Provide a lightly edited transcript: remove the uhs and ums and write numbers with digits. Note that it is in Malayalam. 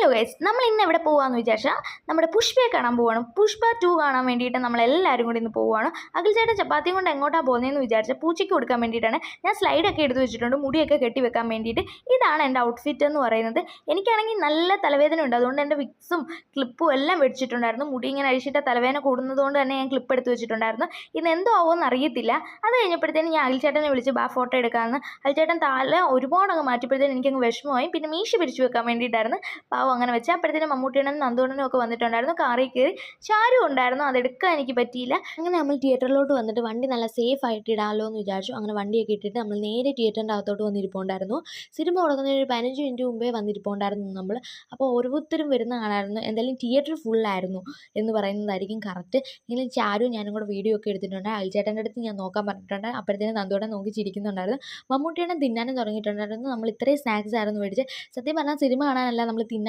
ഹലോ ഗൈസ്, നമ്മൾ ഇന്ന് എവിടെ പോകാമെന്ന് വിചാരിച്ചാൽ നമ്മുടെ പുഷ്പയെ കാണാൻ പോവുകയാണ്. പുഷ്പ 2 കാണാൻ വേണ്ടിയിട്ട് നമ്മളെല്ലാവരും കൂടി ഇന്ന് പോവുകയാണ്. അഖിൽ ചേട്ടൻ ചപ്പാത്തിയും കൊണ്ട് എങ്ങോട്ടാണ് പോകുന്നതെന്ന് വിചാരിച്ചാൽ പൂച്ചയ്ക്ക് കൊടുക്കാൻ വേണ്ടിയിട്ടാണ്. ഞാൻ സ്ലൈഡൊക്കെ എടുത്ത് വെച്ചിട്ടുണ്ട്, മുടിയൊക്കെ കെട്ടി വെക്കാൻ വേണ്ടിയിട്ട്. ഇതാണ് എൻ്റെ ഔട്ട്ഫിറ്റ് എന്ന് പറയുന്നത്. എനിക്കാണെങ്കിൽ നല്ല തലവേദന ഉണ്ട്, അതുകൊണ്ട് എൻ്റെ വിക്സും ക്ലിപ്പും എല്ലാം വെച്ചിട്ടുണ്ടായിരുന്നു. മുടി ഇങ്ങനെ അഴിച്ചിട്ട് തലവേദന കൂടുന്നതുകൊണ്ട് തന്നെ ഞാൻ ക്ലിപ്പ് എടുത്ത് വെച്ചിട്ടുണ്ടായിരുന്നു. ഇന്ന് എന്തോ ആവുമെന്ന് അറിയത്തില്ല. അത് കഴിഞ്ഞപ്പോഴത്തേനും ഞാൻ അഖിൽ ചേട്ടനെ വിളിച്ച് ഫോട്ടോ എടുക്കാമെന്ന്. അഖിൽ ചേട്ടൻ തല ഒരുപാടങ്ങ് മാറ്റിയപ്പോഴത്തേനും എനിക്കങ്ങ് വിഷമമായി. പിന്നെ മീശ പിരിച്ചു വെക്കാൻ വേണ്ടിയിട്ടായിരുന്നു പാവം അങ്ങനെ വെച്ചാൽ. അപ്പോഴത്തേനും മമ്മൂട്ടിയുടെ നന്ദുവണ്ണനും ഒക്കെ വന്നിട്ടുണ്ടായിരുന്നു. കാറിൽ കയറി ചാരു ഉണ്ടായിരുന്നു, അതെടുക്കാൻ എനിക്ക് പറ്റിയില്ല. അങ്ങനെ നമ്മൾ തിയേറ്ററിലോട്ട് വന്നിട്ട് വണ്ടി നല്ല സേഫ് ആയിട്ട് ഇടാമല്ലോ എന്ന് വിചാരിച്ചു. അങ്ങനെ വണ്ടിയൊക്കെ ഇട്ടിട്ട് നമ്മൾ നേരെ തിയേറ്ററിൻ്റെ അകത്തോട്ട് വന്നിരിപ്പുണ്ടായിരുന്നു. സിനിമ തുടങ്ങുന്നതിന് ഒരു 15 മിനിറ്റ് മുമ്പേ വന്നിരിപ്പുണ്ടായിരുന്നു നമ്മൾ. അപ്പോൾ ഓരോരുത്തരും വരുന്ന കാണാമായിരുന്നു. എന്തായാലും തിയേറ്റർ ഫുള്ളായിരുന്നു എന്ന് പറയുന്നതായിരിക്കും കറക്റ്റ്. ഇങ്ങനെ ചാരു ഞാനും കൂടെ വീഡിയോ ഒക്കെ എടുത്തിട്ടുണ്ട്. അയൽച്ചേട്ടൻ്റെ അടുത്ത് ഞാൻ നോക്കാൻ പറഞ്ഞിട്ടുണ്ട്. അപ്പോഴത്തേനും നന്ദുവണ്ണൻ നോക്കി ചിരിക്കുന്നുണ്ടായിരുന്നു. മമ്മൂട്ടിയുടെ തിന്നാനും തുടങ്ങിയിട്ടുണ്ടായിരുന്നു. നമ്മൾ ഇത്രയും സ്നാക്സ് ആയിരുന്നു മേടിച്ച്. സത്യം പറഞ്ഞാൽ സിനിമ കാണാനല്ല, നമ്മൾ തിന്നാൻ